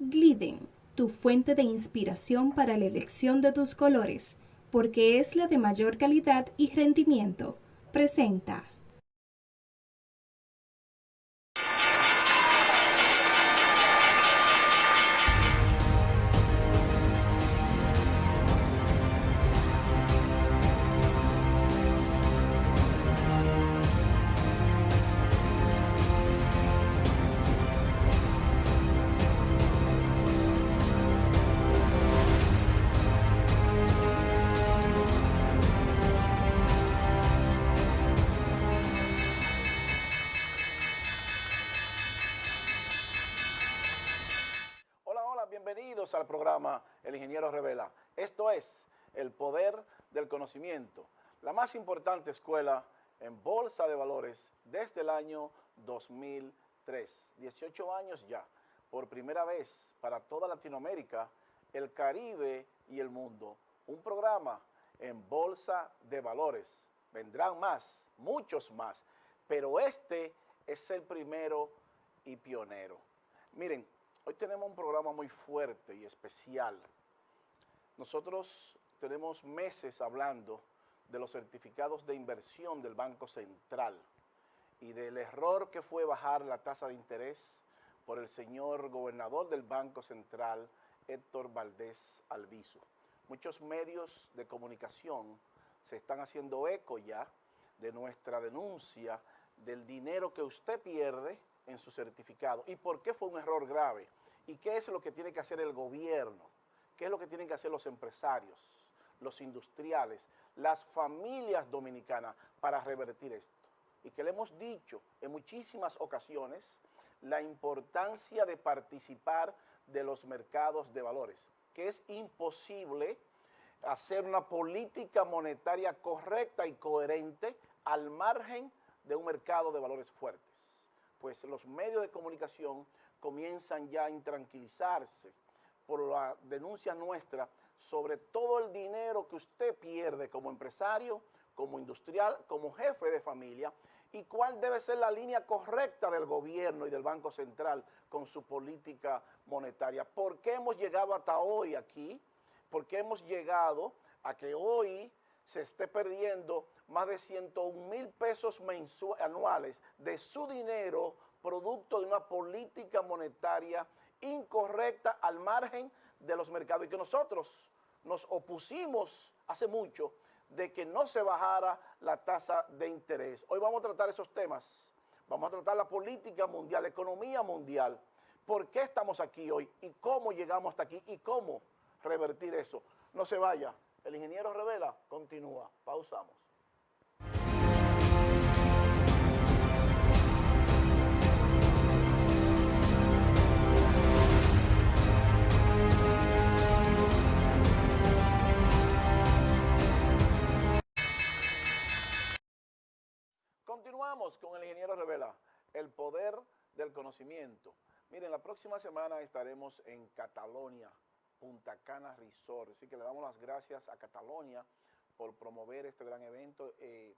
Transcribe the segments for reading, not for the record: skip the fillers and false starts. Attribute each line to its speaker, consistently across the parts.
Speaker 1: Glidden, tu fuente de inspiración para la elección de tus colores, porque es la de mayor calidad y rendimiento. Presenta.
Speaker 2: Hola, hola, bienvenidos al programa El Ingeniero Revela. Esto es el poder del conocimiento, la más importante escuela en bolsa de valores desde el año 2003. 18 años ya, por primera vez para toda Latinoamérica, el Caribe y el mundo. Un programa en bolsa de valores. Vendrán más, muchos más, pero este es el primero y pionero. Miren, hoy tenemos un programa muy fuerte y especial. Nosotros tenemos meses hablando de los certificados de inversión del Banco Central y del error que fue bajar la tasa de interés por el señor gobernador del Banco Central, Héctor Valdés Albizu. Muchos medios de comunicación se están haciendo eco ya de nuestra denuncia del dinero que usted pierde en su certificado y por qué fue un error grave y qué es lo que tiene que hacer el gobierno, qué es lo que tienen que hacer los empresarios, los industriales, las familias dominicanas para revertir esto. Y que le hemos dicho en muchísimas ocasiones la importancia de participar de los mercados de valores, que es imposible hacer una política monetaria correcta y coherente al margen de un mercado de valores fuertes. Pues los medios de comunicación comienzan ya a intranquilizarse por la denuncia nuestra sobre todo el dinero que usted pierde como empresario, como industrial, como jefe de familia, y cuál debe ser la línea correcta del gobierno y del Banco Central con su política monetaria. ¿Por qué hemos llegado hasta hoy aquí? ¿Por qué hemos llegado a que hoy se esté perdiendo más de 101,000 pesos anuales de su dinero producto de una política monetaria incorrecta al margen de los mercados? Y que nosotros nos opusimos hace mucho de que no se bajara la tasa de interés. Hoy vamos a tratar esos temas, vamos a tratar la política mundial, la economía mundial, por qué estamos aquí hoy y cómo llegamos hasta aquí y cómo revertir eso. No se vaya, el ingeniero Revela continúa, pausamos. Continuamos con el ingeniero Revela, el poder del conocimiento. Miren, la próxima semana estaremos en Catalonia, Punta Cana Resort, así que le damos las gracias a Catalonia por promover este gran evento y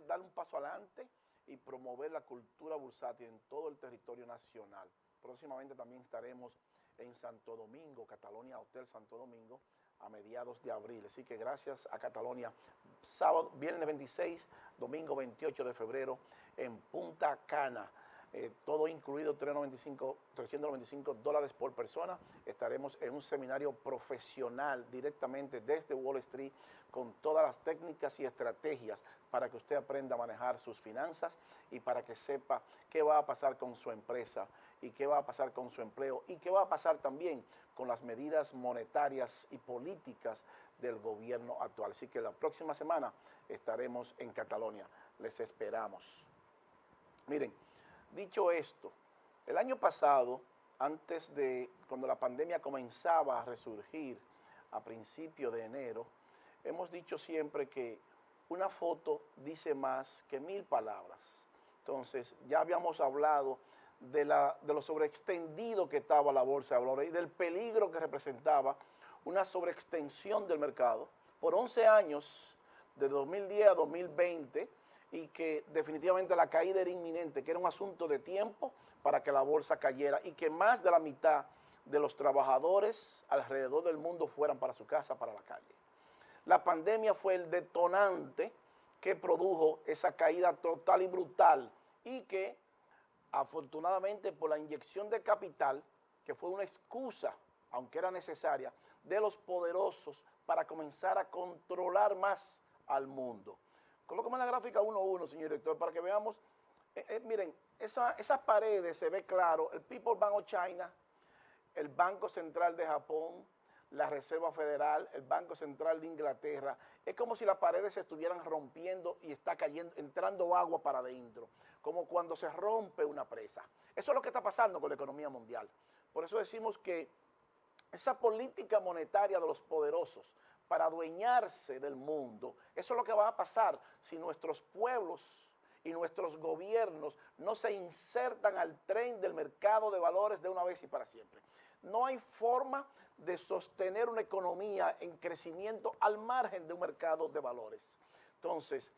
Speaker 2: dar un paso adelante y promover la cultura bursátil en todo el territorio nacional. Próximamente también estaremos en Santo Domingo, Catalonia Hotel Santo Domingo, a mediados de abril. Así que gracias a Catalonia, sábado, viernes 26, domingo 28 de febrero en Punta Cana. Todo incluido, $395 por persona. Estaremos en un seminario profesional directamente desde Wall Street con todas las técnicas y estrategias para que usted aprenda a manejar sus finanzas y para que sepa qué va a pasar con su empresa y qué va a pasar con su empleo y qué va a pasar también con las medidas monetarias y políticas del gobierno actual. Así que la próxima semana estaremos en Catalonia. Les esperamos. Miren, dicho esto, el año pasado, antes de cuando la pandemia comenzaba a resurgir a principios de enero, hemos dicho siempre que una foto dice más que 1000 palabras. Entonces, ya habíamos hablado de lo sobreextendido que estaba la bolsa de valores y del peligro que representaba una sobreextensión del mercado por 11 años, de 2010 a 2020, y que definitivamente la caída era inminente, que era un asunto de tiempo para que la bolsa cayera y que más de la mitad de los trabajadores alrededor del mundo fueran para su casa, para la calle. La pandemia fue el detonante que produjo esa caída total y brutal y que afortunadamente por la inyección de capital, que fue una excusa, aunque era necesaria, de los poderosos para comenzar a controlar más al mundo. Colócame la gráfica 1:1, señor director, para que veamos. Miren, esas paredes se ve claro, el People's Bank of China, el Banco Central de Japón, la Reserva Federal, el Banco Central de Inglaterra. Es como si las paredes se estuvieran rompiendo y está cayendo, entrando agua para adentro, como cuando se rompe una presa. Eso es lo que está pasando con la economía mundial. Por eso decimos que esa política monetaria de los poderosos para adueñarse del mundo, eso es lo que va a pasar si nuestros pueblos y nuestros gobiernos no se insertan al tren del mercado de valores de una vez y para siempre. No hay forma de sostener una economía en crecimiento al margen de un mercado de valores. Entonces,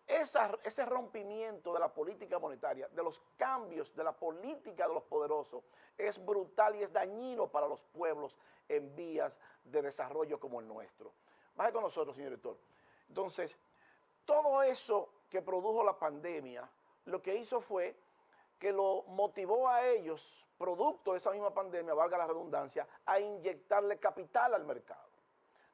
Speaker 2: ese rompimiento de la política monetaria, de los cambios de la política de los poderosos, es brutal y es dañino para los pueblos en vías de desarrollo como el nuestro. Baje con nosotros, señor director. Entonces, todo eso que produjo la pandemia, lo que hizo fue que lo motivó a ellos, producto de esa misma pandemia, valga la redundancia, a inyectarle capital al mercado.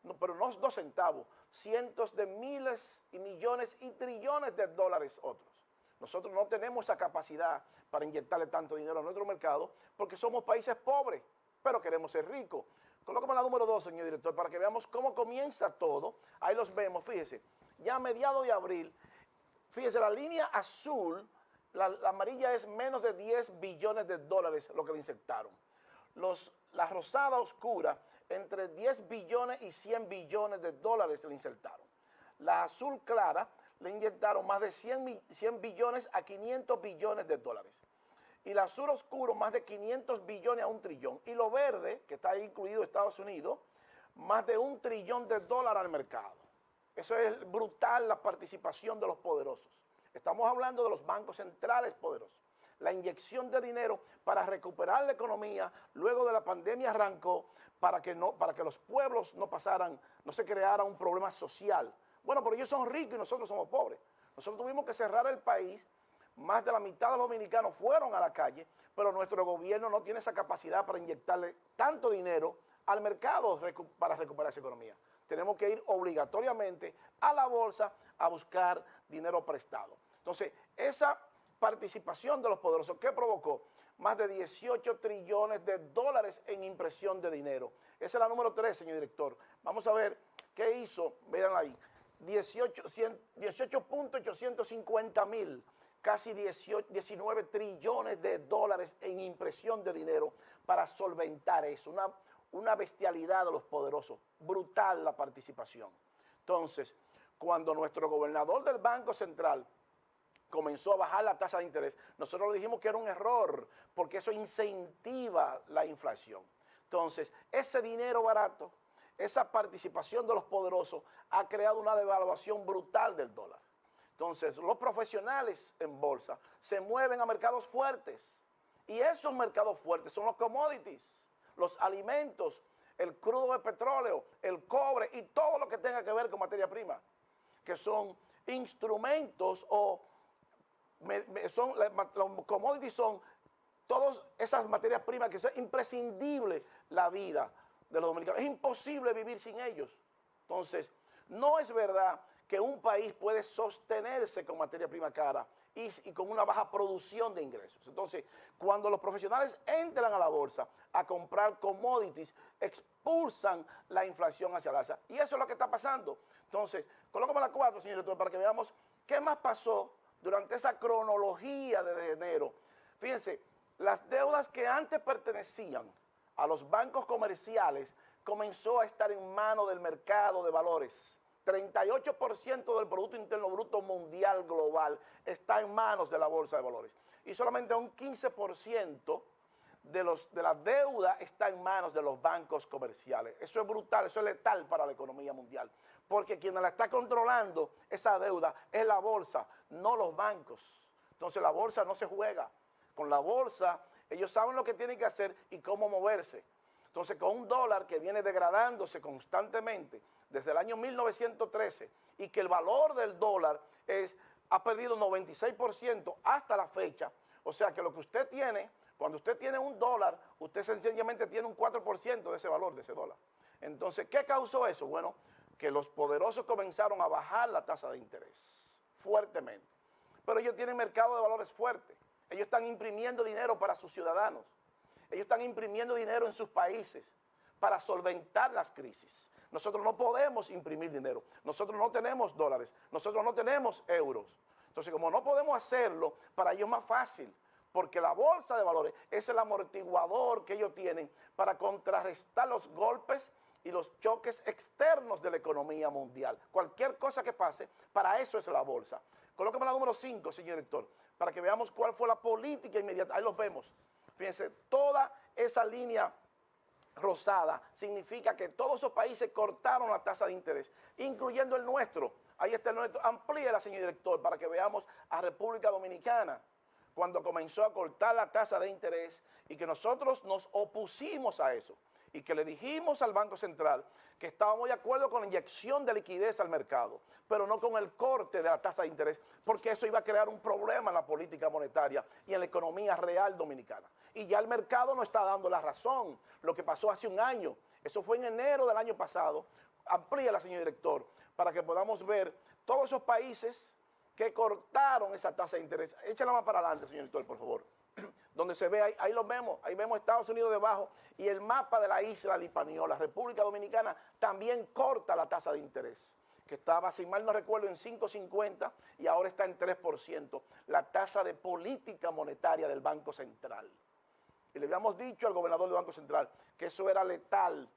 Speaker 2: No, pero no 2 centavos, cientos de miles y millones y trillones de dólares otros. Nosotros no tenemos esa capacidad para inyectarle tanto dinero a nuestro mercado porque somos países pobres, pero queremos ser ricos. Colócame la número 2, señor director, para que veamos cómo comienza todo. Ahí los vemos, fíjese, ya a mediados de abril, fíjese, la línea azul, la amarilla es menos de 10 billones de dólares lo que le inyectaron. La rosada oscura, entre 10 billones y 100 billones de dólares le inyectaron. La azul clara le inyectaron más de 100 billones a 500 billones de dólares. Y el azul oscuro más de 500 billones a 1 trillón. Y lo verde, que está ahí incluido Estados Unidos, más de 1 trillón de dólares al mercado. Eso es brutal, la participación de los poderosos. Estamos hablando de los bancos centrales poderosos. La inyección de dinero para recuperar la economía luego de la pandemia arrancó para que los pueblos no se creara un problema social. Bueno, pero ellos son ricos y nosotros somos pobres. Nosotros tuvimos que cerrar el país, más de la mitad de los dominicanos fueron a la calle, pero nuestro gobierno no tiene esa capacidad para inyectarle tanto dinero al mercado para recuperar esa economía. Tenemos que ir obligatoriamente a la bolsa a buscar dinero prestado. Entonces, esa participación de los poderosos, ¿qué provocó? Más de 18 trillones de dólares en impresión de dinero. Esa es la número 3, señor director. Vamos a ver qué hizo, vean ahí, 18.850.000, casi 19 trillones de dólares en impresión de dinero para solventar eso. Una bestialidad de los poderosos, brutal la participación. Entonces, cuando nuestro gobernador del Banco Central comenzó a bajar la tasa de interés, nosotros le dijimos que era un error, porque eso incentiva la inflación. Entonces, ese dinero barato, esa participación de los poderosos ha creado una devaluación brutal del dólar. Entonces, los profesionales en bolsa se mueven a mercados fuertes, y esos mercados fuertes son los commodities, los alimentos, el crudo de petróleo, el cobre y todo lo que tenga que ver con materia prima, que son instrumentos los commodities son todas esas materias primas que son imprescindibles la vida de los dominicanos. Es imposible vivir sin ellos. Entonces, no es verdad que un país puede sostenerse con materia prima cara y con una baja producción de ingresos. Entonces, cuando los profesionales entran a la bolsa a comprar commodities, expulsan la inflación hacia el alza. Y eso es lo que está pasando. Entonces, colócame la 4, señor director, para que veamos qué más pasó durante esa cronología de enero. Fíjense, las deudas que antes pertenecían a los bancos comerciales comenzó a estar en manos del mercado de valores. 38% del Producto Interno Bruto Mundial Global está en manos de la Bolsa de Valores. Y solamente un 15% de la deuda está en manos de los bancos comerciales. Eso es brutal, eso es letal para la economía mundial. Porque quien la está controlando, esa deuda, es la bolsa, no los bancos. Entonces la bolsa no se juega. Con la bolsa, ellos saben lo que tienen que hacer y cómo moverse. Entonces, con un dólar que viene degradándose constantemente desde el año 1913 y que el valor del dólar ha perdido 96% hasta la fecha, o sea que lo que usted tiene, cuando usted tiene un dólar, usted sencillamente tiene un 4% de ese valor, de ese dólar. Entonces, ¿qué causó eso? Bueno, que los poderosos comenzaron a bajar la tasa de interés fuertemente. Pero ellos tienen mercado de valores fuerte. Ellos están imprimiendo dinero para sus ciudadanos. Ellos están imprimiendo dinero en sus países para solventar las crisis. Nosotros no podemos imprimir dinero. Nosotros no tenemos dólares. Nosotros no tenemos euros. Entonces, como no podemos hacerlo, para ellos es más fácil, porque la bolsa de valores es el amortiguador que ellos tienen para contrarrestar los golpes y los choques externos de la economía mundial. Cualquier cosa que pase, para eso es la bolsa. Colócame la número 5, señor director, para que veamos cuál fue la política inmediata. Ahí los vemos. Fíjense, toda esa línea rosada significa que todos esos países cortaron la tasa de interés, incluyendo el nuestro. Ahí está el nuestro. Amplíela, señor director, para que veamos a República Dominicana, cuando comenzó a cortar la tasa de interés y que nosotros nos opusimos a eso y que le dijimos al Banco Central que estábamos de acuerdo con la inyección de liquidez al mercado, pero no con el corte de la tasa de interés, porque eso iba a crear un problema en la política monetaria y en la economía real dominicana. Y ya el mercado no está dando la razón, lo que pasó hace un año, eso fue en enero del año pasado. Amplíala, señor director, para que podamos ver todos esos países que cortaron esa tasa de interés. Échala más para adelante, señor director, por favor. Donde se ve, ahí los vemos, ahí vemos Estados Unidos debajo y el mapa de la isla de Hispaniola. República Dominicana también corta la tasa de interés, que estaba, si mal no recuerdo, en 5.50 y ahora está en 3%, la tasa de política monetaria del Banco Central. Y le habíamos dicho al gobernador del Banco Central que eso era letal,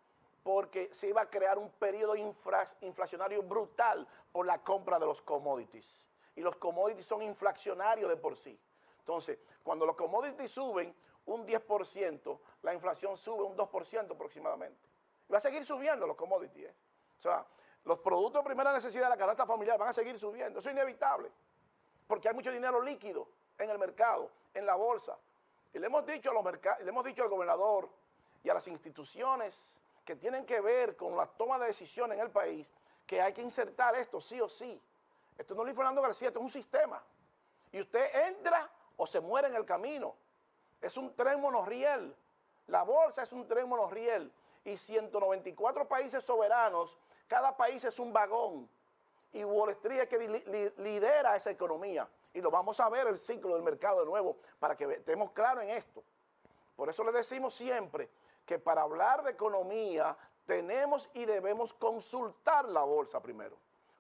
Speaker 2: porque se iba a crear un periodo inflacionario brutal por la compra de los commodities. Y los commodities son inflacionarios de por sí. Entonces, cuando los commodities suben un 10%, la inflación sube un 2% aproximadamente. Y va a seguir subiendo los commodities. O sea, los productos de primera necesidad de la canasta familiar van a seguir subiendo. Eso es inevitable, porque hay mucho dinero líquido en el mercado, en la bolsa. Y le hemos dicho al gobernador y a las instituciones que tienen que ver con la toma de decisiones en el país, que hay que insertar esto sí o sí. Esto no es Luis Fernando García, esto es un sistema. Y usted entra o se muere en el camino. Es un tren monorriel. La bolsa es un tren monorriel. Y 194 países soberanos, cada país es un vagón. Y Wall Street es que lidera esa economía. Y lo vamos a ver el ciclo del mercado de nuevo para que estemos claros en esto. Por eso le decimos siempre que para hablar de economía tenemos y debemos consultar la bolsa primero,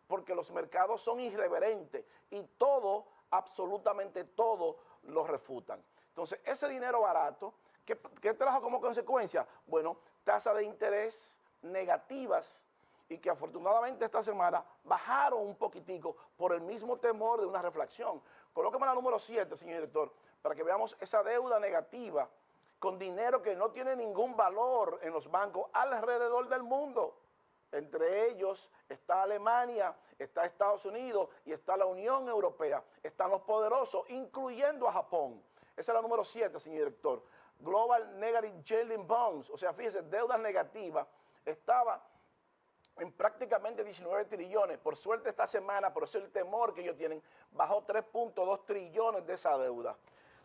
Speaker 2: porque los mercados son irreverentes y todo, absolutamente todo, lo refutan. Entonces, ese dinero barato, ¿qué trajo como consecuencia? Bueno, tasas de interés negativas y que afortunadamente esta semana bajaron un poquitico por el mismo temor de una reflexión. Colóqueme la número 7, señor director, para que veamos esa deuda negativa con dinero que no tiene ningún valor en los bancos alrededor del mundo. Entre ellos está Alemania, está Estados Unidos y está la Unión Europea. Están los poderosos, incluyendo a Japón. Esa es la número 7, señor director. Global Negative Yielding Bonds, o sea, fíjese, deudas negativas, estaba en prácticamente 19 trillones. Por suerte esta semana, por eso el temor que ellos tienen, bajó 3.2 trillones de esa deuda.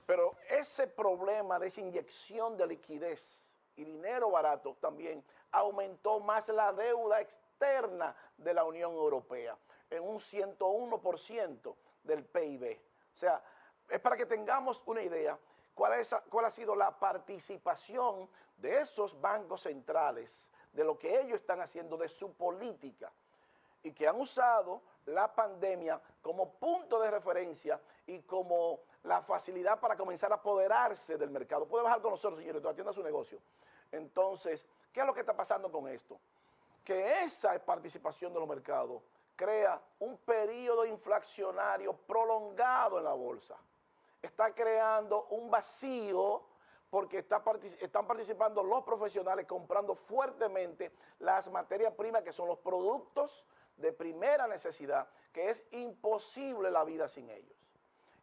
Speaker 2: Pero ese problema de esa inyección de liquidez y dinero barato también aumentó más la deuda externa de la Unión Europea en un 101% del PIB. O sea, es para que tengamos una idea cuál ha sido la participación de esos bancos centrales, de lo que ellos están haciendo, de su política, y que han usado la pandemia como punto de referencia y como la facilidad para comenzar a apoderarse del mercado. Puede bajar con nosotros, señores, atienda su negocio. Entonces, ¿qué es lo que está pasando con esto? Que esa participación de los mercados crea un periodo inflacionario prolongado en la bolsa. Está creando un vacío porque están participando los profesionales comprando fuertemente las materias primas que son los productos de primera necesidad, que es imposible la vida sin ellos.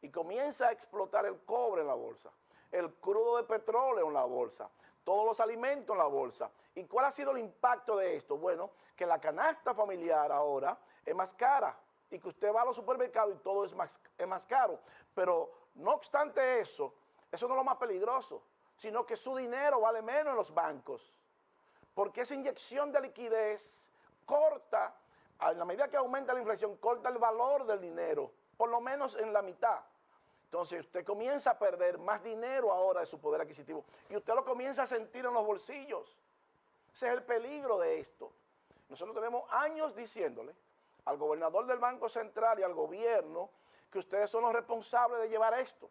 Speaker 2: Y comienza a explotar el cobre en la bolsa, el crudo de petróleo en la bolsa. todos los alimentos en la bolsa. ¿Y cuál ha sido el impacto de esto? Bueno, que la canasta familiar ahora es más cara y que usted va a los supermercados y todo es más caro. Pero no obstante eso no es lo más peligroso, sino que su dinero vale menos en los bancos. Porque esa inyección de liquidez corta, a la medida que aumenta la inflación, corta el valor del dinero, por lo menos en la mitad. Entonces usted comienza a perder más dinero ahora de su poder adquisitivo y usted lo comienza a sentir en los bolsillos. Ese es el peligro de esto. Nosotros tenemos años diciéndole al gobernador del Banco Central y al gobierno que ustedes son los responsables de llevar esto.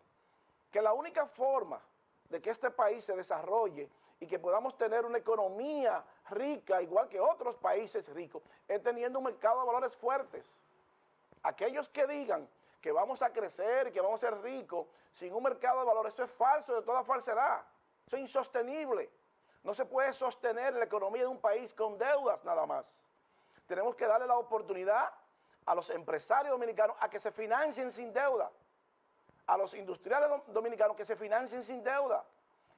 Speaker 2: Que la única forma de que este país se desarrolle y que podamos tener una economía rica, igual que otros países ricos, es teniendo un mercado de valores fuertes. Aquellos que digan que vamos a crecer y que vamos a ser ricos sin un mercado de valores, eso es falso, de toda falsedad. Eso es insostenible. No se puede sostener la economía de un país con deudas nada más. Tenemos que darle la oportunidad a los empresarios dominicanos a que se financien sin deuda, a los industriales dominicanos que se financien sin deuda.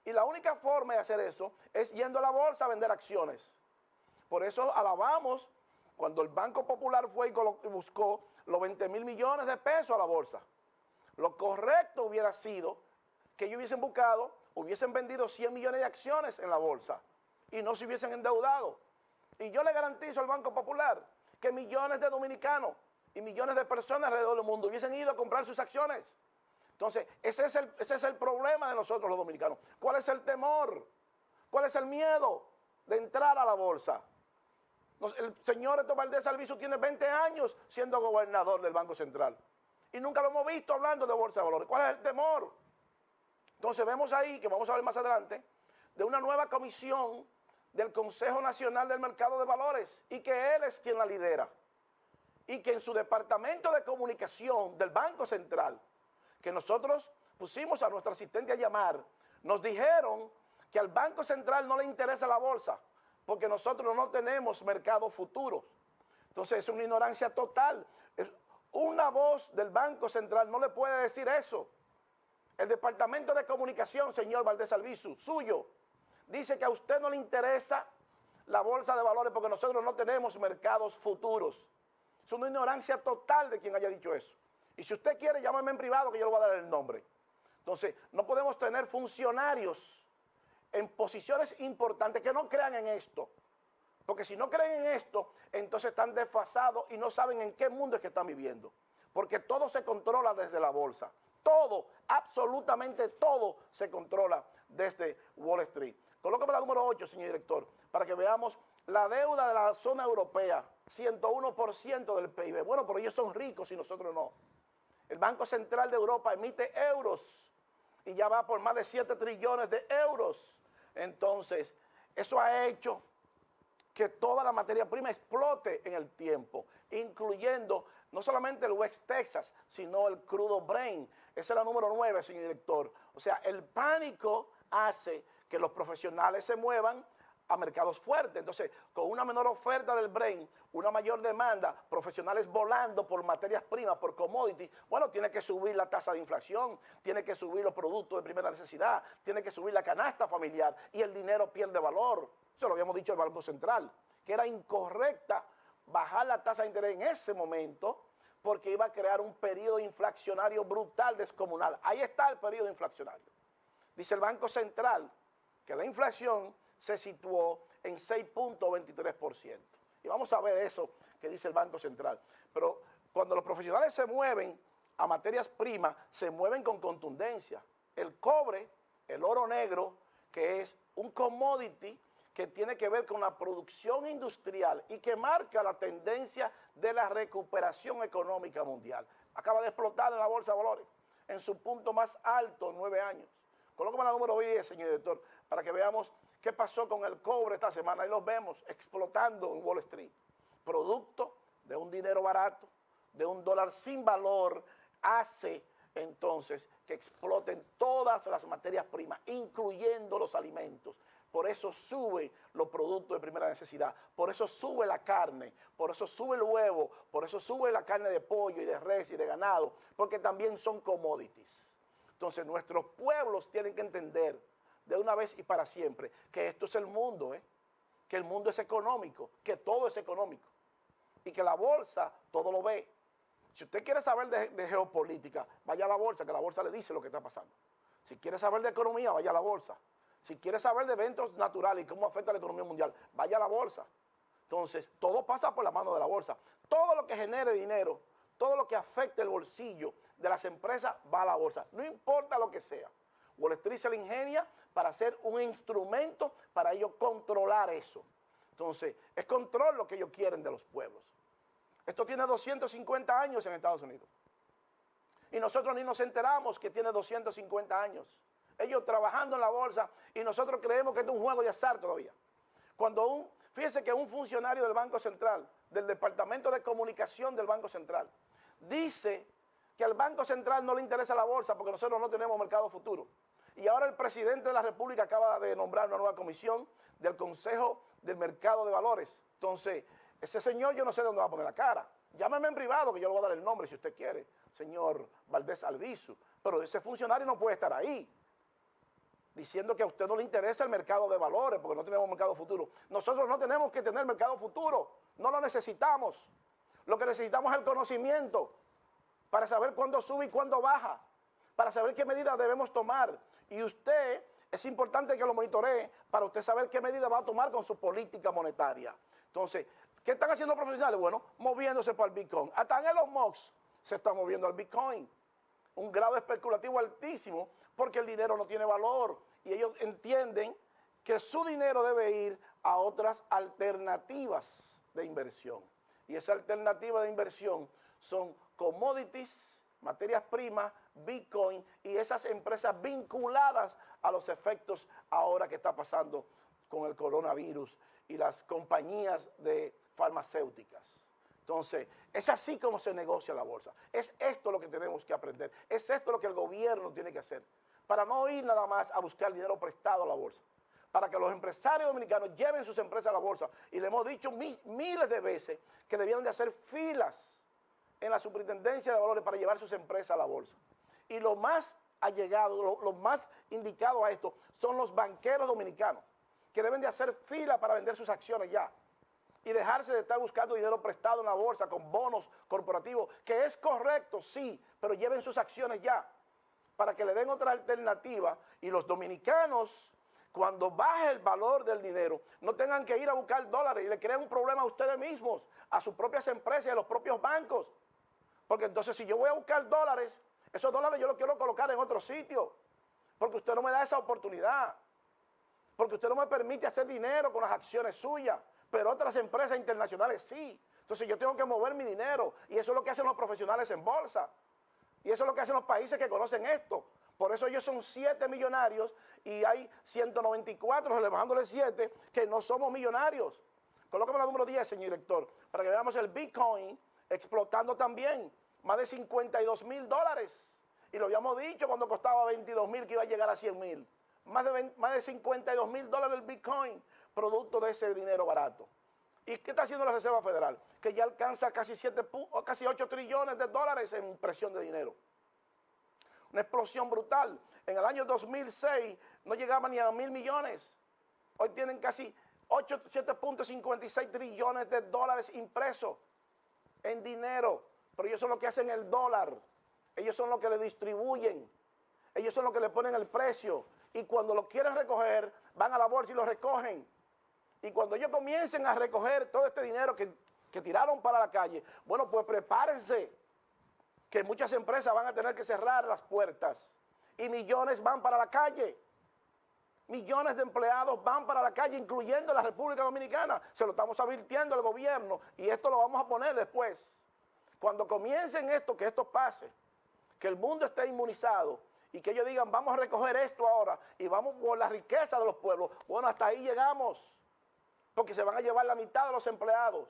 Speaker 2: Y la única forma de hacer eso es yendo a la bolsa a vender acciones. Por eso alabamos cuando el Banco Popular fue y buscó los 20.000 millones de pesos a la bolsa. Lo correcto hubiera sido que ellos hubiesen vendido 100 millones de acciones en la bolsa y no se hubiesen endeudado. Y yo le garantizo al Banco Popular que millones de dominicanos y millones de personas alrededor del mundo hubiesen ido a comprar sus acciones. Entonces, ese es el problema de nosotros los dominicanos. ¿Cuál es el temor? ¿Cuál es el miedo de entrar a la bolsa? El señor Héctor Valdés Albizu tiene 20 años siendo gobernador del Banco Central y nunca lo hemos visto hablando de bolsa de valores. ¿Cuál es el temor? Entonces vemos ahí, que vamos a ver más adelante, de una nueva comisión del Consejo Nacional del Mercado de Valores y que él es quien la lidera y que en su departamento de comunicación del Banco Central, que nosotros pusimos a nuestro asistente a llamar, nos dijeron que al Banco Central no le interesa la bolsa porque nosotros no tenemos mercados futuros. Entonces es una ignorancia total. Una voz del Banco Central no le puede decir eso. El departamento de comunicación, señor Valdés Albizu, suyo, dice que a usted no le interesa la bolsa de valores porque nosotros no tenemos mercados futuros. Es una ignorancia total de quien haya dicho eso. Y si usted quiere, llámame en privado que yo le voy a dar el nombre. Entonces, no podemos tener funcionarios en posiciones importantes que no crean en esto. Porque si no creen en esto, entonces están desfasados y no saben en qué mundo es que están viviendo. Porque todo se controla desde la bolsa. Todo, absolutamente todo se controla desde Wall Street. Colócame la número 8, señor director, para que veamos la deuda de la zona europea, 101% del PIB. Bueno, pero ellos son ricos y nosotros no. El Banco Central de Europa emite euros y ya va por más de 7 trillones de euros. Entonces, eso ha hecho que toda la materia prima explote en el tiempo, incluyendo no solamente el West Texas, sino el crudo Brent. Esa es la número 9, señor director. O sea, el pánico hace que los profesionales se muevan a mercados fuertes. Entonces, con una menor oferta del Brent, una mayor demanda, profesionales volando por materias primas, por commodities, bueno, tiene que subir la tasa de inflación, tiene que subir los productos de primera necesidad, tiene que subir la canasta familiar y el dinero pierde valor. Eso lo habíamos dicho al Banco Central, que era incorrecta bajar la tasa de interés en ese momento porque iba a crear un periodo inflacionario brutal, descomunal. Ahí está el periodo inflacionario. Dice el Banco Central que la inflación se situó en 6.23%. Y vamos a ver eso que dice el Banco Central. Pero cuando los profesionales se mueven a materias primas, se mueven con contundencia. El cobre, el oro negro, que es un commodity que tiene que ver con la producción industrial y que marca la tendencia de la recuperación económica mundial. Acaba de explotar en la Bolsa de Valores, en su punto más alto en 9 años. Colócame la número 10, señor director, para que veamos qué pasó con el cobre esta semana. Ahí los vemos explotando en Wall Street. Producto de un dinero barato, de un dólar sin valor, hace entonces que exploten todas las materias primas, incluyendo los alimentos. Por eso suben los productos de primera necesidad, por eso sube la carne, por eso sube el huevo, por eso sube la carne de pollo y de res y de ganado, porque también son commodities. Entonces nuestros pueblos tienen que entender de una vez y para siempre que esto es el mundo, que el mundo es económico, que todo es económico y que la bolsa todo lo ve. Si usted quiere saber de geopolítica, vaya a la bolsa, que la bolsa le dice lo que está pasando. Si quiere saber de economía, vaya a la bolsa. Si quiere saber de eventos naturales y cómo afecta a la economía mundial, vaya a la bolsa. Entonces, todo pasa por la mano de la bolsa. Todo lo que genere dinero, todo lo que afecte el bolsillo de las empresas va a la bolsa. No importa lo que sea. Wall Street se la ingenia para hacer un instrumento para ellos controlar eso. Entonces, es control lo que ellos quieren de los pueblos. Esto tiene 250 años en Estados Unidos. Y nosotros ni nos enteramos que tiene 250 años. Ellos trabajando en la bolsa y nosotros creemos que esto es un juego de azar todavía. Fíjense que un funcionario del Banco Central, del Departamento de Comunicación del Banco Central, dice que al Banco Central no le interesa la bolsa porque nosotros no tenemos mercado futuro. Y ahora el presidente de la República acaba de nombrar una nueva comisión del Consejo del Mercado de Valores. Entonces, ese señor yo no sé dónde va a poner la cara. Llámeme en privado que yo le voy a dar el nombre si usted quiere, señor Valdés Albizu. Pero ese funcionario no puede estar ahí diciendo que a usted no le interesa el mercado de valores porque no tenemos mercado futuro. Nosotros no tenemos que tener mercado futuro, no lo necesitamos. Lo que necesitamos es el conocimiento para saber cuándo sube y cuándo baja, para saber qué medidas debemos tomar. Y usted, es importante que lo monitoree para usted saber qué medidas va a tomar con su política monetaria. Entonces, ¿qué están haciendo los profesionales? Bueno, moviéndose para el Bitcoin. Hasta en Elon Musk se está moviendo al Bitcoin. Un grado especulativo altísimo porque el dinero no tiene valor. Y ellos entienden que su dinero debe ir a otras alternativas de inversión. Y esa alternativa de inversión son commodities, materias primas, Bitcoin y esas empresas vinculadas a los efectos ahora que está pasando con el coronavirus y las compañías de farmacéuticas. Entonces, es así como se negocia la bolsa. Es esto lo que tenemos que aprender. Es esto lo que el gobierno tiene que hacer. Para no ir nada más a buscar dinero prestado a la bolsa. Para que los empresarios dominicanos lleven sus empresas a la bolsa. Y le hemos dicho miles de veces que debieran de hacer filas en la superintendencia de valores para llevar sus empresas a la bolsa. Y lo más allegado, lo más indicado a esto son los banqueros dominicanos, que deben de hacer fila para vender sus acciones ya. Y dejarse de estar buscando dinero prestado en la bolsa con bonos corporativos, que es correcto, sí, pero lleven sus acciones ya, para que le den otra alternativa y los dominicanos, cuando baje el valor del dinero, no tengan que ir a buscar dólares y le creen un problema a ustedes mismos, a sus propias empresas y a los propios bancos. Porque entonces si yo voy a buscar dólares, esos dólares yo los quiero colocar en otro sitio, porque usted no me da esa oportunidad, porque usted no me permite hacer dinero con las acciones suyas, pero otras empresas internacionales sí. Entonces yo tengo que mover mi dinero y eso es lo que hacen los profesionales en bolsa. Y eso es lo que hacen los países que conocen esto. Por eso ellos son 7 millonarios y hay 194, relevándole 7, que no somos millonarios. Colócame la número 10, señor director, para que veamos el Bitcoin explotando también. Más de $52,000. Y lo habíamos dicho cuando costaba 22,000 que iba a llegar a 100,000. Más de $52,000 el Bitcoin, producto de ese dinero barato. ¿Y qué está haciendo la Reserva Federal? Que ya alcanza casi 8 trillones de dólares en impresión de dinero. Una explosión brutal. En el año 2006 no llegaba ni a 1,000 millones. Hoy tienen casi 7.56 trillones de dólares impresos en dinero. Pero ellos son los que hacen el dólar. Ellos son los que le distribuyen. Ellos son los que le ponen el precio. Y cuando lo quieren recoger, van a la bolsa y lo recogen. Y cuando ellos comiencen a recoger todo este dinero que tiraron para la calle, bueno, pues prepárense, que muchas empresas van a tener que cerrar las puertas. Y millones van para la calle. Millones de empleados van para la calle, incluyendo la República Dominicana. Se lo estamos advirtiendo al gobierno y esto lo vamos a poner después. Cuando comiencen esto, que esto pase, que el mundo esté inmunizado y que ellos digan, vamos a recoger esto ahora y vamos por la riqueza de los pueblos. Bueno, hasta ahí llegamos, porque se van a llevar la mitad de los empleados,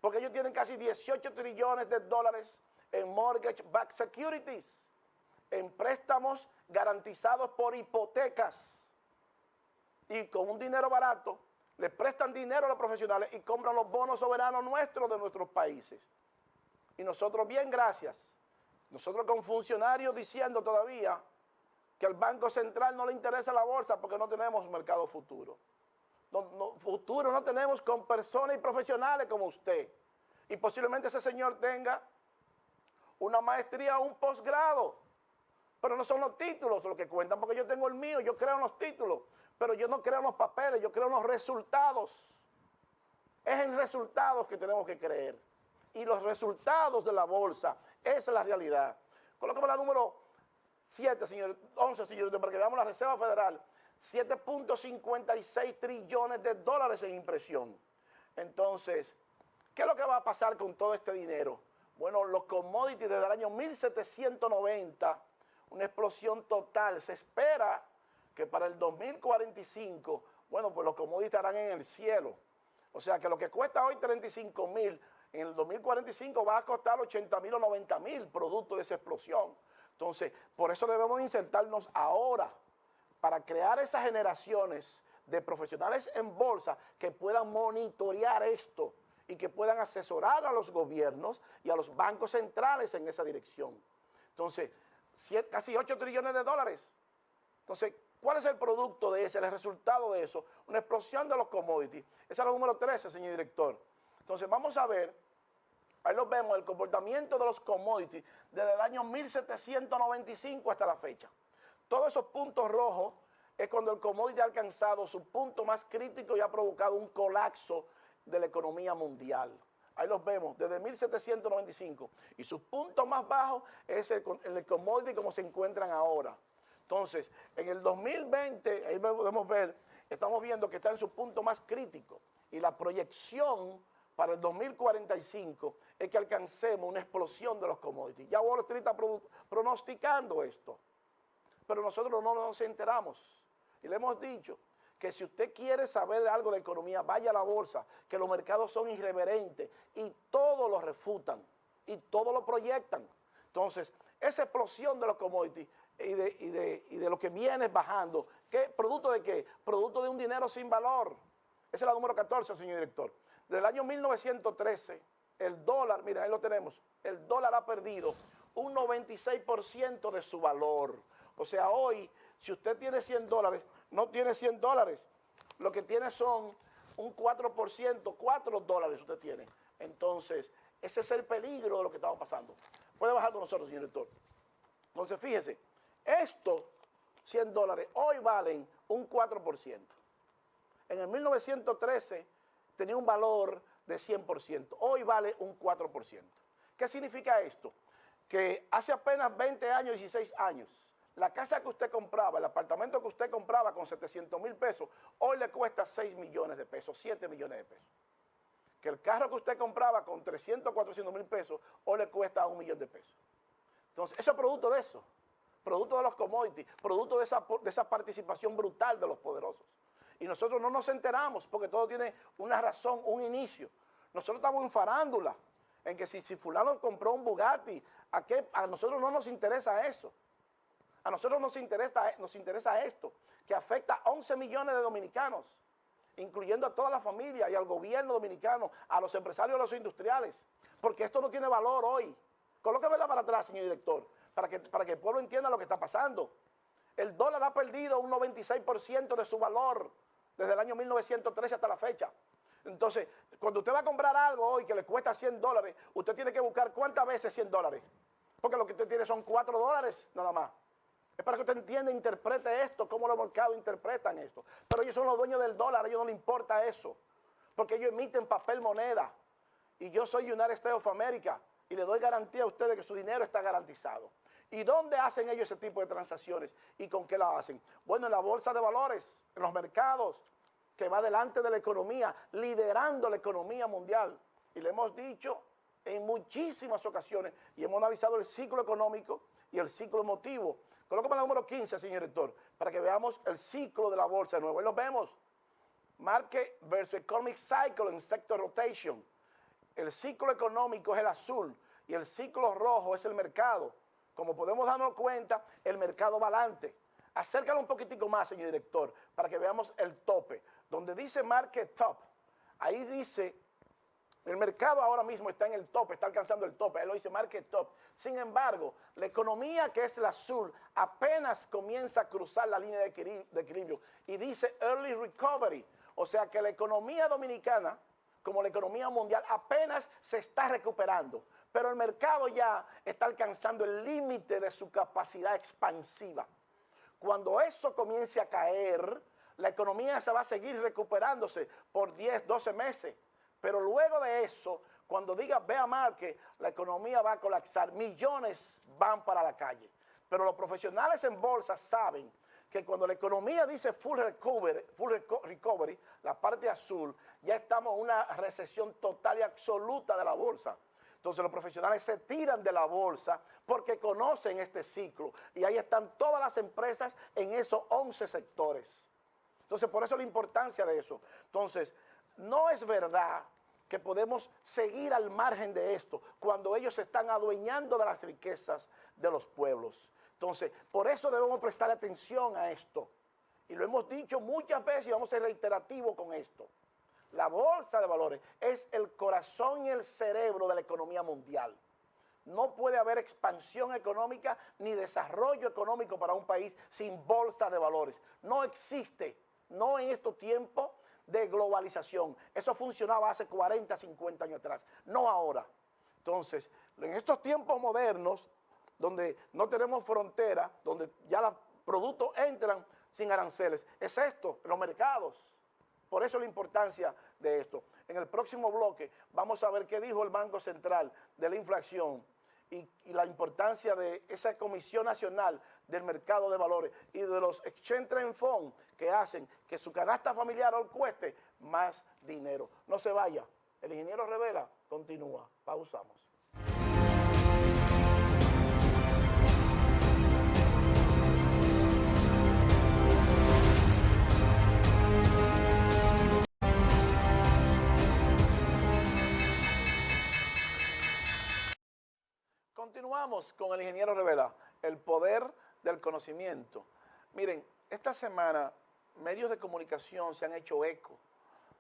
Speaker 2: porque ellos tienen casi 18 trillones de dólares en mortgage-backed securities, en préstamos garantizados por hipotecas. Y con un dinero barato, le prestan dinero a los profesionales y compran los bonos soberanos nuestros de nuestros países. Y nosotros, bien, gracias. Nosotros con funcionarios diciendo todavía que al Banco Central no le interesa la bolsa porque no tenemos mercado futuro. Futuro no tenemos con personas y profesionales como usted. Y posiblemente ese señor tenga una maestría o un posgrado. Pero no son los títulos los que cuentan, porque yo tengo el mío, yo creo en los títulos, pero yo no creo en los papeles, yo creo en los resultados. Es en resultados que tenemos que creer. Y los resultados de la bolsa, esa es la realidad. Colócame la número 7, señor, 11, señor, para que veamos la Reserva Federal. 7.56 trillones de dólares en impresión. Entonces, ¿qué es lo que va a pasar con todo este dinero? Bueno, los commodities desde el año 1790, una explosión total. Se espera que para el 2045, bueno, pues los commodities estarán en el cielo. O sea, que lo que cuesta hoy 35.000, en el 2045 va a costar 80.000 o 90.000 producto de esa explosión. Entonces, por eso debemos insertarnos ahora, para crear esas generaciones de profesionales en bolsa que puedan monitorear esto y que puedan asesorar a los gobiernos y a los bancos centrales en esa dirección. Entonces, casi 8 trillones de dólares. Entonces, ¿cuál es el producto de ese, el resultado de eso? Una explosión de los commodities. Esa es la número 13, señor director. Entonces, vamos a ver, ahí lo vemos, el comportamiento de los commodities desde el año 1795 hasta la fecha. Todos esos puntos rojos es cuando el commodity ha alcanzado su punto más crítico y ha provocado un colapso de la economía mundial. Ahí los vemos, desde 1795. Y su punto más bajo es el commodity como se encuentran ahora. Entonces, en el 2020, ahí podemos ver, estamos viendo que está en su punto más crítico. Y la proyección para el 2045 es que alcancemos una explosión de los commodities. Ya Wall Street está pronosticando esto. Pero nosotros no nos enteramos. Y le hemos dicho que si usted quiere saber algo de economía, vaya a la bolsa, que los mercados son irreverentes y todo lo refutan y todo lo proyectan. Entonces, esa explosión de los commodities y de lo que viene bajando, ¿producto de qué? Producto de un dinero sin valor. Esa es la número 14, señor director. Desde el año 1913, el dólar, mira, ahí lo tenemos, el dólar ha perdido un 96% de su valor. O sea, hoy, si usted tiene 100 dólares, no tiene 100 dólares. Lo que tiene son un 4%, 4 dólares usted tiene. Entonces, ese es el peligro de lo que estamos pasando. Puede bajar con nosotros, señor director. Entonces, fíjese, estos 100 dólares hoy valen un 4%. En el 1913 tenía un valor de 100%. Hoy vale un 4%. ¿Qué significa esto? Que hace apenas 20 años, 16 años, la casa que usted compraba, el apartamento que usted compraba con 700,000 pesos, hoy le cuesta 6 millones de pesos, 7 millones de pesos. Que el carro que usted compraba con 300, 400,000 pesos, hoy le cuesta 1 millón de pesos. Entonces, eso es producto de eso, producto de los commodities, producto de esa participación brutal de los poderosos. Y nosotros no nos enteramos porque todo tiene una razón, un inicio. Nosotros estamos en farándula, en que si fulano compró un Bugatti, a nosotros no nos interesa eso. A nosotros nos interesa esto, que afecta a 11 millones de dominicanos, incluyendo a toda la familia y al gobierno dominicano, a los empresarios y a los industriales, porque esto no tiene valor hoy. Colóquemela para atrás, señor director, para que el pueblo entienda lo que está pasando. El dólar ha perdido un 96% de su valor desde el año 1913 hasta la fecha. Entonces, cuando usted va a comprar algo hoy que le cuesta 100 dólares, usted tiene que buscar cuántas veces 100 dólares, porque lo que usted tiene son 4 dólares nada más. Es para que usted entienda, interprete esto, cómo los mercados interpretan esto. Pero ellos son los dueños del dólar, a ellos no les importa eso. Porque ellos emiten papel moneda. Y yo soy United States of America y le doy garantía a ustedes que su dinero está garantizado. ¿Y dónde hacen ellos ese tipo de transacciones? ¿Y con qué la hacen? Bueno, en la bolsa de valores, en los mercados, que va delante de la economía, liderando la economía mundial. Y le hemos dicho en muchísimas ocasiones y hemos analizado el ciclo económico y el ciclo emotivo. Colócame la número 15, señor director, para que veamos el ciclo de la bolsa de nuevo. Ahí lo vemos. Market versus Economic Cycle en Sector Rotation. El ciclo económico es el azul y el ciclo rojo es el mercado. Como podemos darnos cuenta, el mercado va adelante. Acércalo un poquitico más, señor director, para que veamos el tope. Donde dice Market Top, ahí dice El mercado ahora mismo está en el tope, está alcanzando el tope. Él lo dice market top. Sin embargo, la economía que es el azul apenas comienza a cruzar la línea de equilibrio y dice early recovery. O sea que la economía dominicana, como la economía mundial, apenas se está recuperando. Pero el mercado ya está alcanzando el límite de su capacidad expansiva. Cuando eso comience a caer, la economía se va a seguir recuperándose por 10, 12 meses. Pero luego de eso, cuando diga bear market, la economía va a colapsar, millones van para la calle. Pero los profesionales en bolsa saben que cuando la economía dice full recovery, la parte azul, ya estamos en una recesión total y absoluta de la bolsa. Entonces los profesionales se tiran de la bolsa porque conocen este ciclo y ahí están todas las empresas en esos 11 sectores. Entonces por eso la importancia de eso. Entonces no es verdad que podemos seguir al margen de esto cuando ellos se están adueñando de las riquezas de los pueblos. Entonces, por eso debemos prestar atención a esto. Y lo hemos dicho muchas veces y vamos a ser reiterativos con esto. La bolsa de valores es el corazón y el cerebro de la economía mundial. No puede haber expansión económica ni desarrollo económico para un país sin bolsa de valores. No existe, no en estos tiempos de globalización. Eso funcionaba hace 40, 50 años atrás, no ahora. Entonces, en estos tiempos modernos, donde no tenemos frontera, donde ya los productos entran sin aranceles, es esto, los mercados. Por eso la importancia de esto. En el próximo bloque vamos a ver qué dijo el Banco Central de la inflación y la importancia de esa Comisión Nacional del Mercado de Valores y de los Exchange Trade Funds que hacen que su canasta familiar hoy cueste más dinero. No se vaya. El ingeniero Revela continúa. Pausamos. Continuamos con el ingeniero Revela, el poder del conocimiento. Miren, esta semana medios de comunicación se han hecho eco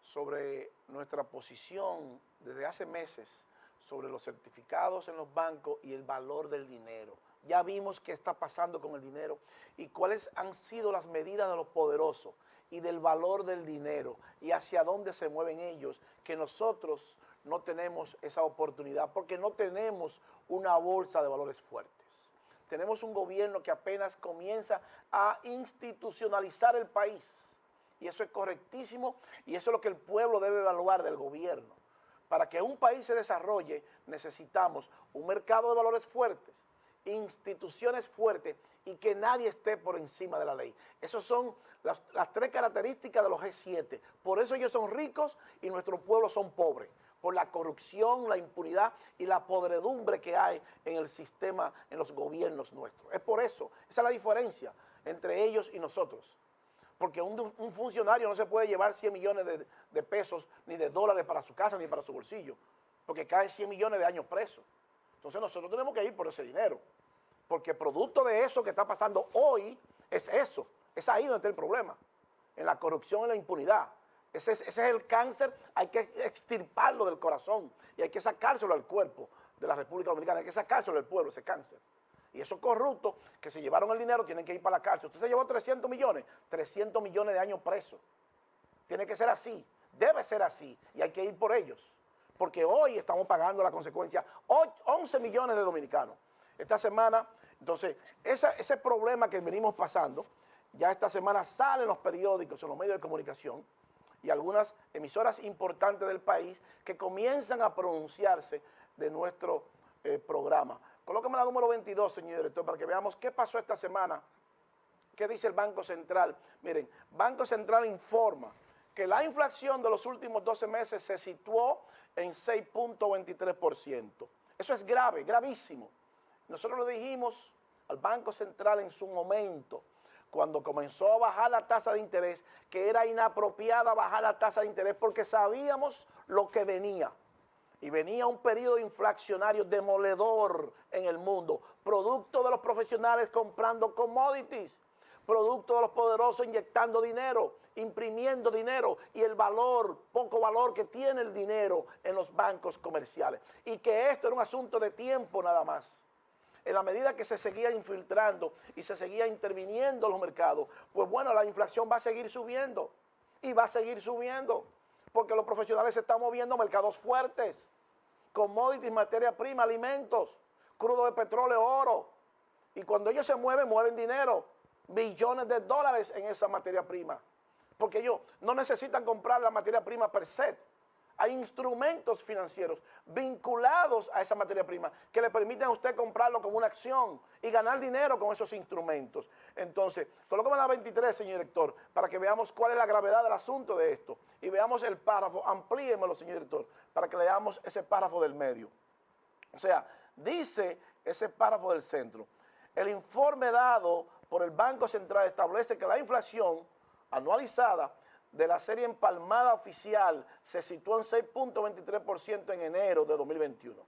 Speaker 2: sobre nuestra posición desde hace meses sobre los certificados en los bancos y el valor del dinero. Ya vimos qué está pasando con el dinero y cuáles han sido las medidas de los poderosos y del valor del dinero y hacia dónde se mueven ellos, que nosotros no tenemos esa oportunidad porque no tenemos una bolsa de valores fuertes. Tenemos un gobierno que apenas comienza a institucionalizar el país y eso es correctísimo y eso es lo que el pueblo debe evaluar del gobierno. Para que un país se desarrolle necesitamos un mercado de valores fuertes, instituciones fuertes y que nadie esté por encima de la ley. Esas son las tres características de los G7. Por eso ellos son ricos y nuestros pueblos son pobres. Por la corrupción, la impunidad y la podredumbre que hay en el sistema, en los gobiernos nuestros. Es por eso, esa es la diferencia entre ellos y nosotros. Porque un funcionario no se puede llevar 100 millones de pesos ni de dólares para su casa ni para su bolsillo, porque cae 100 millones de años preso. Entonces nosotros tenemos que ir por ese dinero, porque producto de eso que está pasando hoy es eso, es ahí donde está el problema, en la corrupción y la impunidad. Ese es el cáncer, hay que extirparlo del corazón y hay que sacárselo al cuerpo de la República Dominicana, hay que sacárselo del pueblo, ese cáncer. Y esos corruptos que se llevaron el dinero tienen que ir para la cárcel. Usted se llevó 300 millones de años presos. Tiene que ser así, debe ser así y hay que ir por ellos. Porque hoy estamos pagando la consecuencia 11 millones de dominicanos. Esta semana, entonces, ese problema que venimos pasando, ya esta semana sale en los periódicos, en los medios de comunicación, y algunas emisoras importantes del país que comienzan a pronunciarse de nuestro programa. Colóqueme la número 22, señor director, para que veamos qué pasó esta semana. ¿Qué dice el Banco Central? Miren, Banco Central informa que la inflación de los últimos 12 meses se situó en 6.23%. Eso es grave, gravísimo. Nosotros le dijimos al Banco Central en su momento, cuando comenzó a bajar la tasa de interés, que era inapropiada bajar la tasa de interés porque sabíamos lo que venía. Y venía un periodo inflacionario demoledor en el mundo, producto de los profesionales comprando commodities, producto de los poderosos inyectando dinero, imprimiendo dinero y el valor, poco valor que tiene el dinero en los bancos comerciales. Y que esto era un asunto de tiempo nada más. En la medida que se seguía infiltrando y se seguía interviniendo en los mercados, pues bueno, la inflación va a seguir subiendo y va a seguir subiendo porque los profesionales se están moviendo a mercados fuertes, commodities, materia prima, alimentos, crudo de petróleo, oro. Y cuando ellos se mueven, mueven dinero, billones de dólares en esa materia prima. Porque ellos no necesitan comprar la materia prima per se. Hay instrumentos financieros vinculados a esa materia prima que le permiten a usted comprarlo como una acción y ganar dinero con esos instrumentos. Entonces, colóqueme la 23, señor director, para que veamos cuál es la gravedad del asunto de esto. Y veamos el párrafo, amplíemelo, señor director, para que leamos ese párrafo del medio. O sea, dice ese párrafo del centro, el informe dado por el Banco Central establece que la inflación anualizada de la serie empalmada oficial se situó en 6.23% en enero de 2021.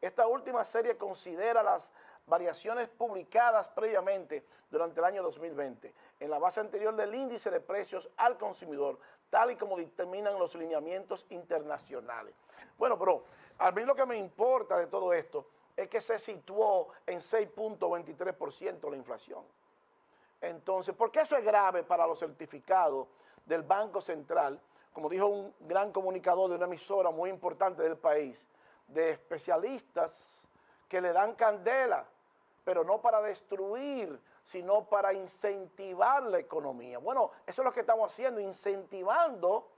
Speaker 2: Esta última serie considera las variaciones publicadas previamente durante el año 2020 en la base anterior del índice de precios al consumidor, tal y como dictaminan los lineamientos internacionales. Bueno, pero a mí lo que me importa de todo esto es que se situó en 6.23% la inflación. Entonces, ¿por qué eso es grave para los certificados del Banco Central? Como dijo un gran comunicador de una emisora muy importante del país, de especialistas que le dan candela, pero no para destruir, sino para incentivar la economía. Bueno, eso es lo que estamos haciendo, incentivando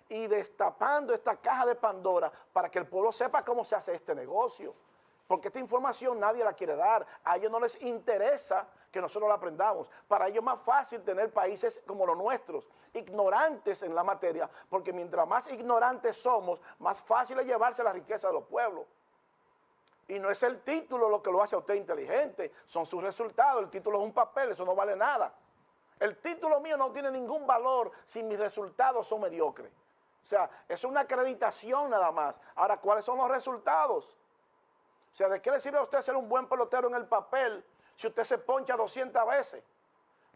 Speaker 2: y destapando esta caja de Pandora para que el pueblo sepa cómo se hace este negocio. Porque esta información nadie la quiere dar, a ellos no les interesa que nosotros la aprendamos. Para ellos es más fácil tener países como los nuestros, ignorantes en la materia, porque mientras más ignorantes somos, más fácil es llevarse la riqueza de los pueblos. Y no es el título lo que lo hace a usted inteligente, son sus resultados. El título es un papel, eso no vale nada. El título mío no tiene ningún valor si mis resultados son mediocres. O sea, es una acreditación nada más. Ahora, ¿cuáles son los resultados? O sea, ¿de qué le sirve a usted ser un buen pelotero en el papel si usted se poncha 200 veces?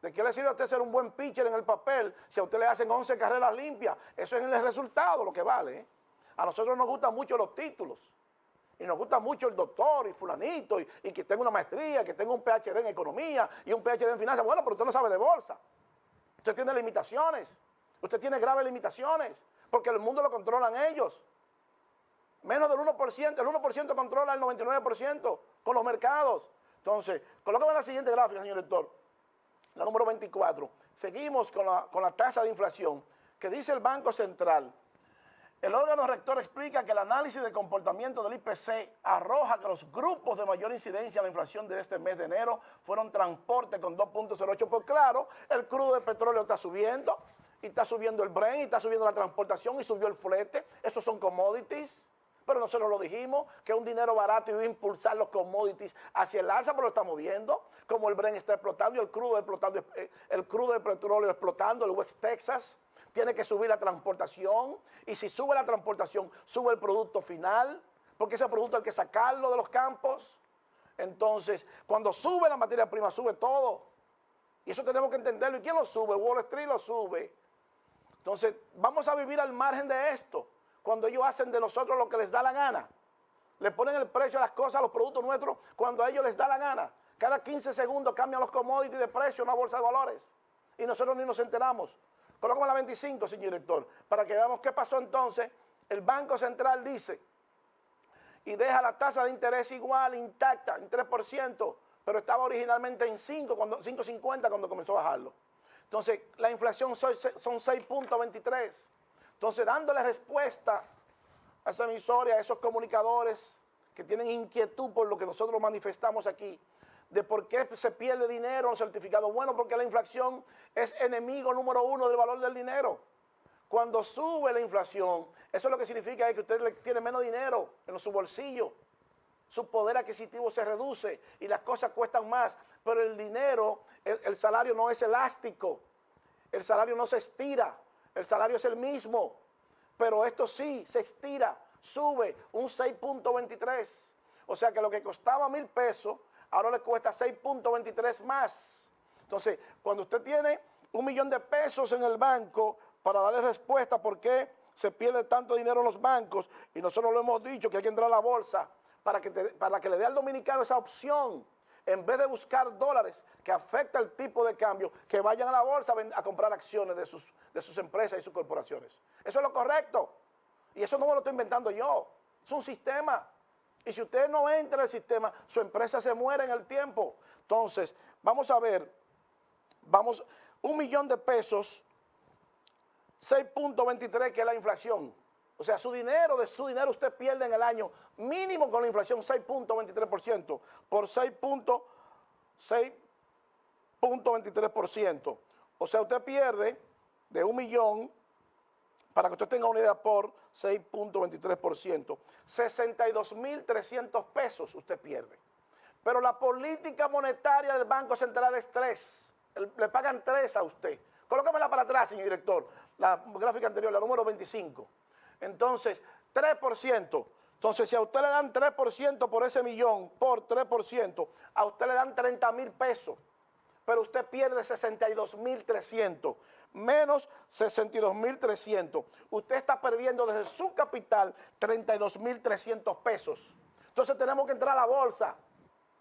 Speaker 2: ¿De qué le sirve a usted ser un buen pitcher en el papel si a usted le hacen 11 carreras limpias? Eso es en el resultado lo que vale, ¿eh? A nosotros nos gustan mucho los títulos. Y nos gusta mucho el doctor y fulanito y que tenga una maestría, que tenga un PhD en economía y un PhD en finanzas. Bueno, pero usted no sabe de bolsa. Usted tiene limitaciones. Usted tiene graves limitaciones porque el mundo lo controlan ellos. Menos del 1%, el 1% controla el 99% con los mercados. Entonces, colócame la siguiente gráfica, señor director, la número 24. Seguimos con la tasa de inflación que dice el Banco Central. El órgano rector explica que el análisis de comportamiento del IPC arroja que los grupos de mayor incidencia en la inflación de este mes de enero fueron transporte con 2.08%. Pues claro, el crudo de petróleo está subiendo, y está subiendo el Brent, y está subiendo la transportación, y subió el flete. Esos son commodities. Pero nosotros lo dijimos, que es un dinero barato y va a impulsar los commodities hacia el alza, pero lo estamos viendo, como el Brent está explotando y el crudo de petróleo explotando, el West Texas, tiene que subir la transportación, y si sube la transportación, sube el producto final, porque ese producto hay que sacarlo de los campos. Entonces, cuando sube la materia prima, sube todo, y eso tenemos que entenderlo. ¿Y quién lo sube? Wall Street lo sube. Entonces, vamos a vivir al margen de esto. Cuando ellos hacen de nosotros lo que les da la gana, le ponen el precio a las cosas, a los productos nuestros, cuando a ellos les da la gana. Cada 15 segundos cambian los commodities de precio en una bolsa de valores y nosotros ni nos enteramos. Colócame la 25, señor director, para que veamos qué pasó entonces. El Banco Central dice y deja la tasa de interés igual, intacta, en 3%, pero estaba originalmente en 5.50 cuando comenzó a bajarlo. Entonces, la inflación son 6.23. Entonces, dándole respuesta a esa emisora, a esos comunicadores que tienen inquietud por lo que nosotros manifestamos aquí, de por qué se pierde dinero en los certificados. Bueno, porque la inflación es enemigo número uno del valor del dinero. Cuando sube la inflación, eso lo que significa es que usted tiene menos dinero en su bolsillo. Su poder adquisitivo se reduce y las cosas cuestan más. Pero el dinero, el salario no es elástico, el salario no se estira. El salario es el mismo, pero esto sí se estira, sube un 6.23. O sea que lo que costaba 1,000 pesos, ahora le cuesta 6.23 más. Entonces, cuando usted tiene $1.000.000 en el banco para darle respuesta a por qué se pierde tanto dinero en los bancos, y nosotros lo hemos dicho que hay que entrar a la bolsa para que le dé al dominicano esa opción, en vez de buscar dólares que afecta el tipo de cambio, que vayan a la bolsa a comprar acciones de sus empresas y sus corporaciones. Eso es lo correcto. Y eso no me lo estoy inventando yo. Es un sistema. Y si usted no entra en el sistema, su empresa se muere en el tiempo. Entonces, vamos a ver, $1.000.000, 6.23, que es la inflación. O sea, de su dinero usted pierde en el año, mínimo con la inflación, 6.23%, por 6.23%. O sea, usted pierde de 1.000.000, para que usted tenga una idea, por 6.23%, 62.300 pesos usted pierde. Pero la política monetaria del Banco Central es 3. Le pagan 3 a usted. Colócamela para atrás, señor director, la gráfica anterior, la número 25. Entonces, 3%. Entonces, si a usted le dan 3% por ese millón, por 3%, a usted le dan 30.000 pesos. Pero usted pierde 62.300, menos 62.300. Usted está perdiendo desde su capital 32.300 pesos. Entonces, tenemos que entrar a la bolsa.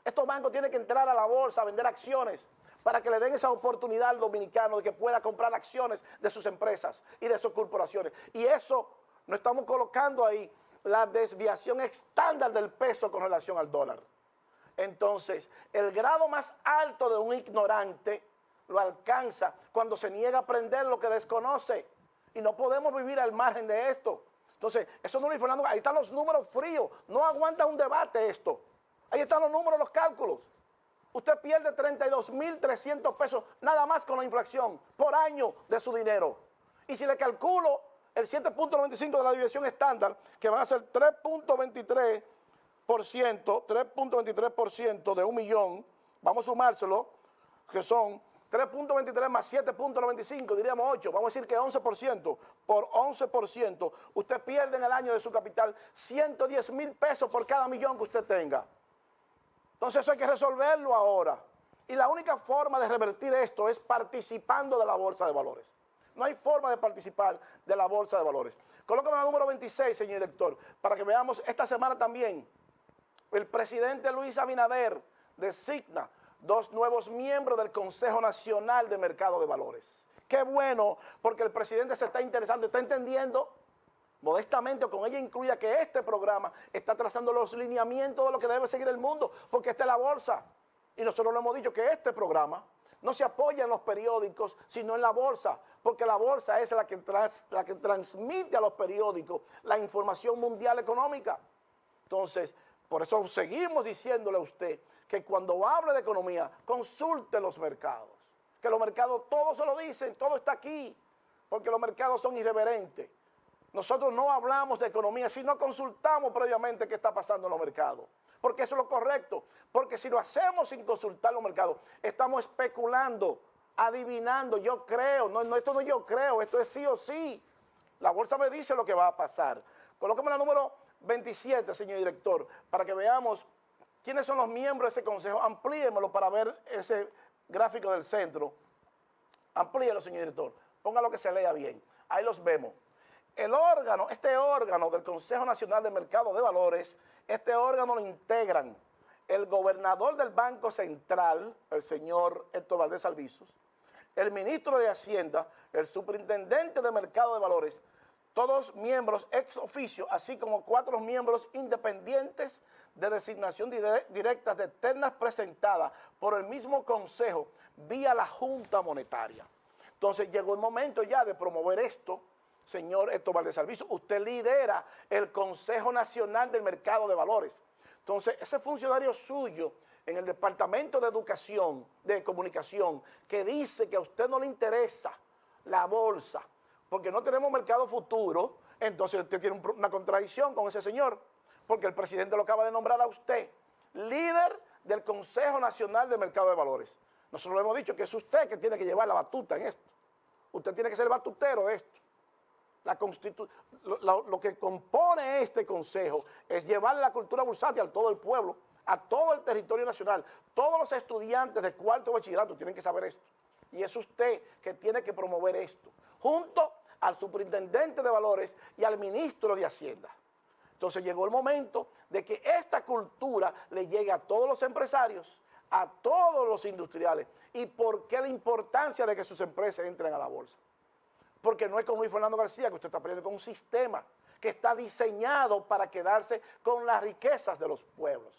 Speaker 2: Estos bancos tienen que entrar a la bolsa a vender acciones para que le den esa oportunidad al dominicano de que pueda comprar acciones de sus empresas y de sus corporaciones. Y eso no estamos colocando ahí la desviación estándar del peso con relación al dólar. Entonces, el grado más alto de un ignorante lo alcanza cuando se niega a aprender lo que desconoce. Y no podemos vivir al margen de esto. Entonces, eso no lo informando. Ahí están los números fríos. No aguanta un debate esto. Ahí están los números, los cálculos. Usted pierde 32.300 pesos nada más con la inflación por año de su dinero. Y si le calculo el 7.95 de la desviación estándar, que van a ser 3.23%, 3.23% de 1.000.000, vamos a sumárselo, que son 3.23 más 7.95, diríamos 8, vamos a decir que 11%, por 11%, usted pierde en el año de su capital 110.000 pesos por cada millón que usted tenga. Entonces eso hay que resolverlo ahora. Y la única forma de revertir esto es participando de la Bolsa de Valores. No hay forma de participar de la Bolsa de Valores. Colócame la número 26, señor director, para que veamos esta semana también. El presidente Luis Abinader designa 2 nuevos miembros del Consejo Nacional de Mercado de Valores. Qué bueno, porque el presidente se está interesando, está entendiendo modestamente, con ella incluida, que este programa está trazando los lineamientos de lo que debe seguir el mundo, porque esta es la bolsa. Y nosotros lo hemos dicho que este programa no se apoya en los periódicos, sino en la bolsa, porque la bolsa es la que transmite a los periódicos la información mundial económica. Entonces, por eso seguimos diciéndole a usted que cuando hable de economía, consulte los mercados. Que los mercados todos se lo dicen, todo está aquí, porque los mercados son irreverentes. Nosotros no hablamos de economía si no consultamos previamente qué está pasando en los mercados. Porque eso es lo correcto. Porque si lo hacemos sin consultar los mercados, estamos especulando, adivinando. Yo creo, esto no yo creo, esto es sí o sí. La bolsa me dice lo que va a pasar. Colócame la número 27, señor director, para que veamos quiénes son los miembros de ese consejo. Amplíemelo para ver ese gráfico del centro. Amplíelo, señor director. Póngalo que se lea bien. Ahí los vemos. Este órgano del Consejo Nacional de Mercado de Valores, este órgano lo integran el gobernador del Banco Central, el señor Héctor Valdés Albizu, el ministro de Hacienda, el superintendente de Mercado de Valores, todos miembros ex oficio, así como 4 miembros independientes de designación directa de ternas presentadas por el mismo Consejo vía la Junta Monetaria. Entonces llegó el momento ya de promover esto. Señor Héctor Valdés Albizu, usted lidera el Consejo Nacional del Mercado de Valores. Entonces, ese funcionario suyo en el Departamento de Educación, de Comunicación, que dice que a usted no le interesa la bolsa, porque no tenemos mercado futuro, entonces usted tiene una contradicción con ese señor, porque el presidente lo acaba de nombrar a usted, líder del Consejo Nacional del Mercado de Valores. Nosotros le hemos dicho que es usted que tiene que llevar la batuta en esto. Usted tiene que ser el batutero de esto. Lo que compone este consejo es llevar la cultura bursátil a todo el pueblo, a todo el territorio nacional. Todos los estudiantes de cuarto bachillerato tienen que saber esto. Y es usted que tiene que promover esto, junto al superintendente de valores y al ministro de Hacienda. Entonces llegó el momento de que esta cultura le llegue a todos los empresarios, a todos los industriales. ¿Y por qué la importancia de que sus empresas entren a la bolsa? Porque no es con Luis Fernando García que usted está peleando, con un sistema que está diseñado para quedarse con las riquezas de los pueblos.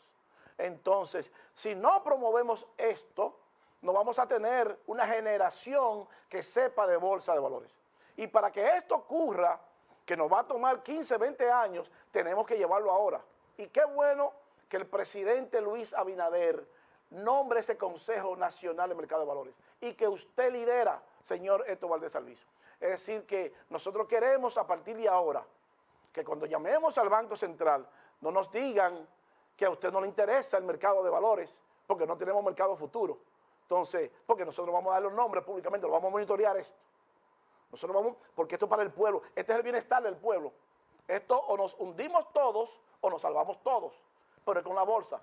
Speaker 2: Entonces, si no promovemos esto, no vamos a tener una generación que sepa de bolsa de valores. Y para que esto ocurra, que nos va a tomar 15, 20 años, tenemos que llevarlo ahora. Y qué bueno que el presidente Luis Abinader nombre ese Consejo Nacional de Mercado de Valores y que usted lidera, señor Héctor Valdés Alviso. Es decir, que nosotros queremos a partir de ahora que cuando llamemos al Banco Central no nos digan que a usted no le interesa el mercado de valores porque no tenemos mercado futuro. Entonces, porque nosotros vamos a dar los nombres públicamente, lo vamos a monitorear esto. Nosotros vamos, porque esto es para el pueblo, este es el bienestar del pueblo. Esto o nos hundimos todos o nos salvamos todos, pero con la bolsa.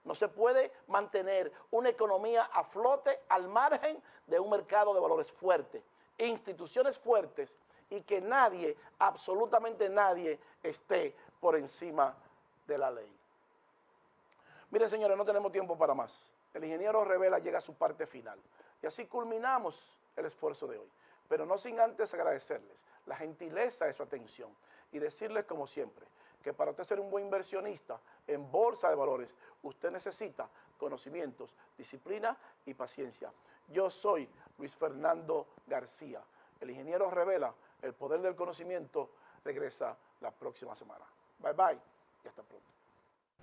Speaker 2: No se puede mantener una economía a flote al margen de un mercado de valores fuerte, instituciones fuertes y que nadie, absolutamente nadie, esté por encima de la ley. Miren, señores, no tenemos tiempo para más. El ingeniero Revela llega a su parte final y así culminamos el esfuerzo de hoy. Pero no sin antes agradecerles la gentileza de su atención y decirles, como siempre, que para usted ser un buen inversionista en bolsa de valores, usted necesita conocimientos, disciplina y paciencia. Yo soy Luis Fernando García. El ingeniero Revela, el poder del conocimiento, regresa la próxima semana. Bye bye y hasta pronto.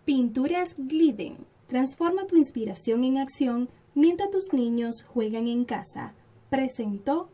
Speaker 1: Pinturas Glidden. Transforma tu inspiración en acción mientras tus niños juegan en casa. Presentó